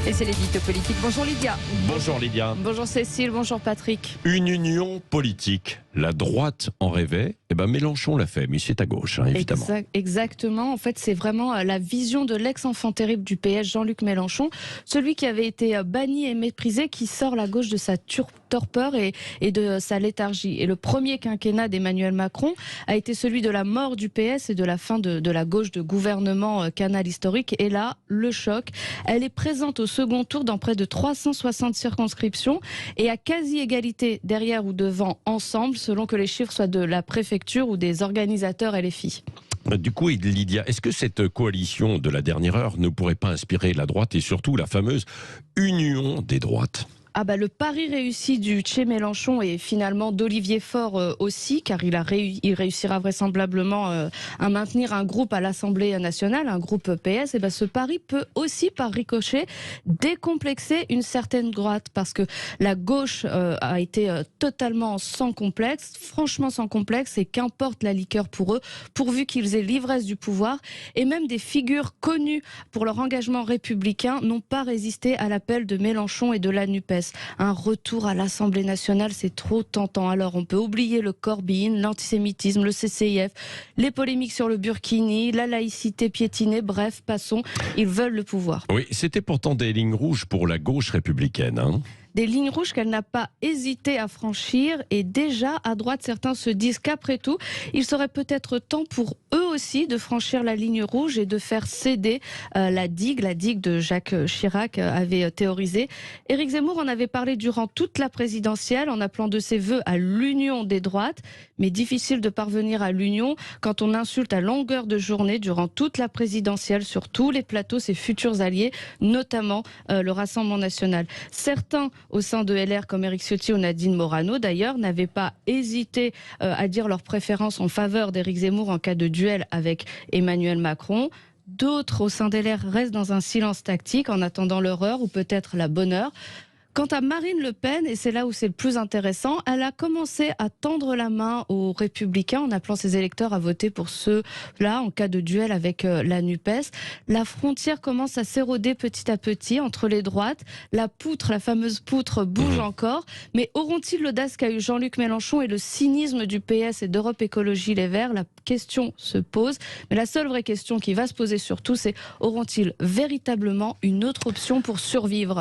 Et c'est l'édito politique. Bonjour Lydia. Bonjour Lydia. Bonjour Cécile, bonjour Patrick. Une union politique. La droite en rêvait, Mélenchon l'a fait, mais c'est à gauche, évidemment. Exactement, en fait c'est vraiment la vision de l'ex-enfant terrible du PS, Jean-Luc Mélenchon, celui qui avait été banni et méprisé, qui sort la gauche de sa torpeur et de sa léthargie. Et le premier quinquennat d'Emmanuel Macron a été celui de la mort du PS et de la fin de la gauche de gouvernement canal historique. Et là, le choc, elle est présente au second tour dans près de 360 circonscriptions et à quasi-égalité derrière ou devant Ensemble, selon que les chiffres soient de la préfecture ou des organisateurs LFI. Du coup, Lydia, est-ce que cette coalition de la dernière heure ne pourrait pas inspirer la droite et surtout la fameuse union des droites ? Le pari réussi du Che Mélenchon et finalement d'Olivier Faure aussi, car il réussira vraisemblablement à maintenir un groupe à l'Assemblée nationale, un groupe PS. Ce pari peut aussi, par ricochet, décomplexer une certaine droite, parce que la gauche a été totalement sans complexe, franchement sans complexe, et qu'importe la liqueur pour eux, pourvu qu'ils aient l'ivresse du pouvoir. Et même des figures connues pour leur engagement républicain n'ont pas résisté à l'appel de Mélenchon et de la NUPES. Un retour à l'Assemblée nationale, c'est trop tentant. Alors on peut oublier le Corbyn, l'antisémitisme, le CCIF, les polémiques sur le burkini, la laïcité piétinée, bref, passons, ils veulent le pouvoir. Oui, c'était pourtant des lignes rouges pour la gauche républicaine. Des lignes rouges qu'elle n'a pas hésité à franchir, et déjà à droite certains se disent qu'après tout il serait peut-être temps pour eux aussi de franchir la ligne rouge et de faire céder la digue de Jacques Chirac avait théorisé. Éric Zemmour en avait parlé durant toute la présidentielle en appelant de ses voeux à l'union des droites, mais difficile de parvenir à l'union quand on insulte à longueur de journée durant toute la présidentielle sur tous les plateaux ses futurs alliés, notamment le Rassemblement national. Certains au sein de LR, comme Éric Ciotti ou Nadine Morano d'ailleurs, n'avaient pas hésité à dire leur préférence en faveur d'Éric Zemmour en cas de duel avec Emmanuel Macron. D'autres au sein d'LR restent dans un silence tactique en attendant leur heure ou peut-être la bonne heure. Quant à Marine Le Pen, et c'est là où c'est le plus intéressant, elle a commencé à tendre la main aux Républicains en appelant ses électeurs à voter pour ceux-là en cas de duel avec la NUPES. La frontière commence à s'éroder petit à petit entre les droites. La fameuse poutre bouge encore. Mais auront-ils l'audace qu'a eu Jean-Luc Mélenchon et le cynisme du PS et d'Europe Écologie Les Verts? La question se pose. Mais la seule vraie question qui va se poser surtout, c'est auront-ils véritablement une autre option pour survivre ?